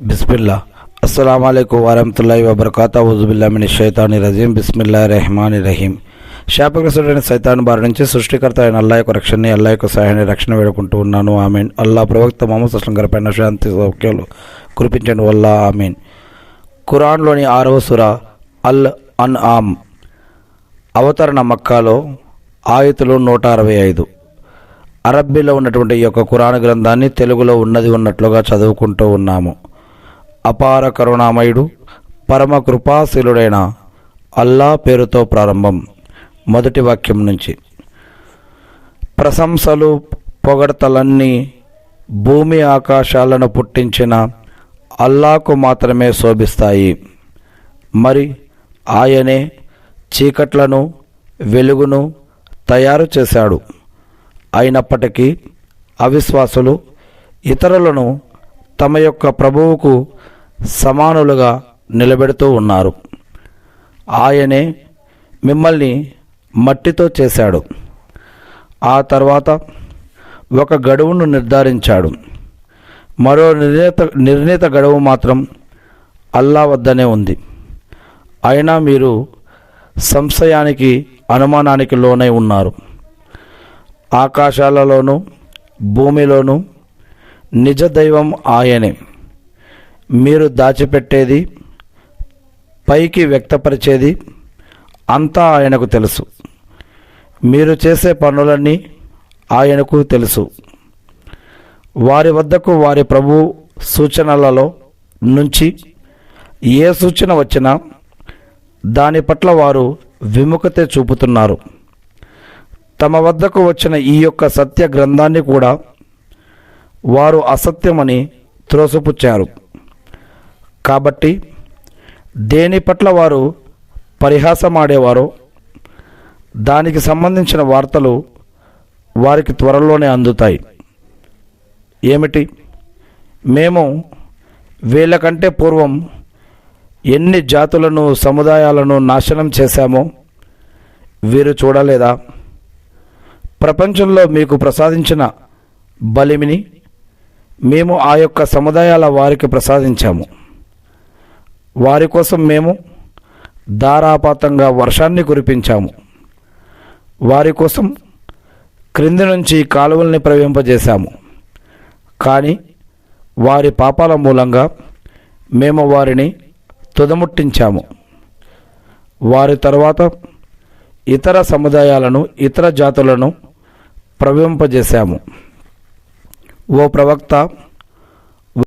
బిస్మిల్లా అస్సలాము అలైకుం వరహమతుల్లాహి వబరకాతుహు ఔజుబిల్లాహి మినష్ షైతానిర్ రజీం బిస్మిల్లాహిర్ రహమానిర్ రహీం. శాపగ్రస్తుడైన సైతాన్ బారి నుంచి సృష్టికర్త అయిన అల్లాహ్ యొక్క రక్షణని, అల్లాహ్ యొక్క సహాయాన్ని, రక్షణ వేడుకుంటూ ఉన్నాను. ఆమీన్. అల్లాహ్ ప్రవక్త ముహమ్మద్ సల్లల్లాహు అలైహి వసల్లం గారిపైన శాంతి సౌఖ్యాలు కురిపించండి వల్లా ఆమీన్. ఖురాన్లోని 6వ సూర అల్ అన్ఆమ్ అవతరణ మక్కాలో ఆయతులు 165. అరబ్బీలో ఉన్నటువంటి ఈ యొక్క ఖురాన్ గ్రంథాన్ని తెలుగులో ఉన్నట్లుగా చదువుకుంటూ ఉన్నాము. అపార కరుణామయుడు పరమ కృపాశీలుడైన అల్లా పేరుతో ప్రారంభం. మొదటి వాక్యం నుంచి. ప్రశంసలు పొగడ్తలన్నీ భూమి ఆకాశాలను పుట్టించిన అల్లాకు మాత్రమే శోభిస్తాయి. మరి ఆయనే చీకట్లను వెలుగును తయారు చేశాడు. అయినప్పటికీ అవిశ్వాసులు ఇతరులను తమ యొక్క ప్రభువుకు సమానులుగా నిలబెడుతూ ఉన్నారు. ఆయనే మిమ్మల్ని మట్టితో చేశాడు. ఆ తర్వాత ఒక గడువును నిర్ధారించాడు. మరో నిర్ణీత గడువు మాత్రం అల్లా వద్దనే ఉంది. అయినా మీరు సంశయానికి, అనుమానానికి లోనై ఉన్నారు. ఆకాశాలలోనూ భూమిలోనూ నిజ దైవం ఆయనే. మీరు దాచిపెట్టేది, పైకి వ్యక్తపరిచేది అంతా ఆయనకు తెలుసు. మీరు చేసే పనులన్నీ ఆయనకు తెలుసు. వారి వద్దకు వారి ప్రభు సూచనలలో నుంచి ఏ సూచన వచ్చినా దాని పట్ల వారు విముఖత చూపుతున్నారు. తమ వద్దకు వచ్చిన ఈ యొక్క సత్య గ్రంథాన్ని కూడా వారు అసత్యమని త్రోసిపుచ్చారు. కాబట్టి దేని పట్ల వారు పరిహాసమాడేవారో దానికి సంబంధించిన వార్తలు వారికి త్వరలోనే అందుతాయి. ఏమిటి? మేము వీళ్ళకంటే పూర్వం ఎన్ని జాతులను, సముదాయాలను నాశనం చేశామో వీరు చూడలేదా? ప్రపంచంలో మీకు ప్రసాదించిన బలిమిని మేము ఆ యొక్క సముదాయాల వారికి ప్రసాదించాము. వారి కోసం మేము ధారాపాతంగా వర్షాన్ని కురిపించాము. వారి కోసం క్రింది నుంచి కాలువల్ని ప్రవహింపజేశాము. కానీ వారి పాపాల మూలంగా మేము వారిని తుదముట్టించాము. వారి తరువాత ఇతర సముదాయాలను, ఇతర జాతులను ప్రవహింపజేశాము. ఓ ప్రవక్త,